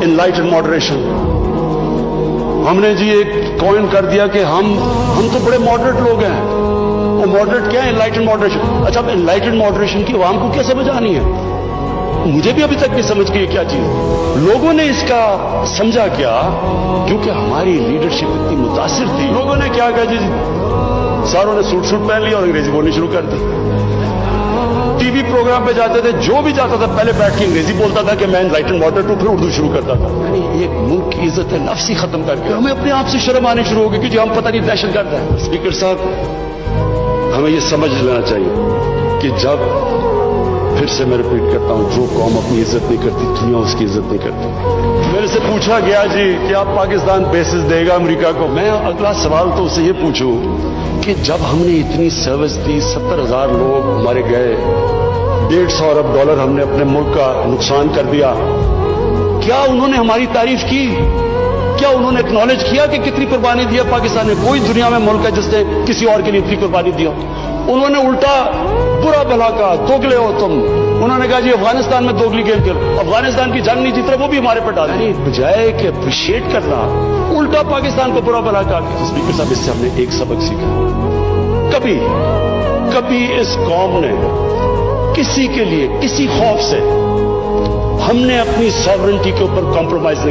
enlightened moderation. हमने जी एक coin कर दिया कि हम तो बड़े मॉडरेट लोग हैं. वो मॉडरेट क्या है? enlightened moderation. अच्छा, अब enlightened moderation की आवाम को क्या समझ आनी है? मुझे भी अभी तक नहीं समझ गई क्या चीज. लोगों ने इसका समझा क्या? क्योंकि हमारी लीडरशिप इतनी मुतासिर थी. लोगों ने क्या कहा जी, सारों ने सूट पहन लिया और अंग्रेजी बोलनी शुरू कर दी. टीवी प्रोग्राम पे जाते थे, जो भी जाता था पहले बैठ के अंग्रेजी बोलता था कि मैं एनलाइटन मॉडरेट हूं, फिर उर्दू शुरू करता था. यानी एक मुल्क की इज्जत नफ्स ही खत्म करके हमें अपने आप से शर्म आनी शुरू हो गई कि जी हम पता नहीं दहशत गर्द है. स्पीकर साहब, हमें ये समझ लेना चाहिए कि जब, फिर से मैं रिपीट करता हूं, जो कौम अपनी इज्जत नहीं करती, दुनिया उसकी इज्जत नहीं करती. मेरे से पूछा गया जी कि आप पाकिस्तान बेसिस देगा अमेरिका को. मैं अगला सवाल तो उससे ये पूछूं कि जब हमने इतनी सर्विस दी, 70,000 लोग हमारे गए, $150 अरब हमने अपने मुल्क का नुकसान कर दिया, क्या उन्होंने हमारी तारीफ की? क्या उन्होंने एक्नॉलेज किया कि कितनी कुर्बानी दी है पाकिस्तान ने? कोई दुनिया में मुल्क है जिसने किसी और के लिए इतनी कुर्बानी दी हो? उन्होंने उल्टा बुरा भला कहा, दोगले हो तुम. उन्होंने कहा जी अफगानिस्तान में दोगली गेम खेल, अफगानिस्तान की जंग नहीं जीत रहे, वो भी हमारे पर डाल दी. बजाय कि अप्रिशिएट करना, उल्टा पाकिस्तान को बुरा भला कहा. स्पीकर साहब, इससे हमने एक सबक सीखा. कभी इस कौम ने किसी के लिए, किसी खौफ से, हमने अपनी सॉवरेनिटी के ऊपर कॉम्प्रोमाइज नहीं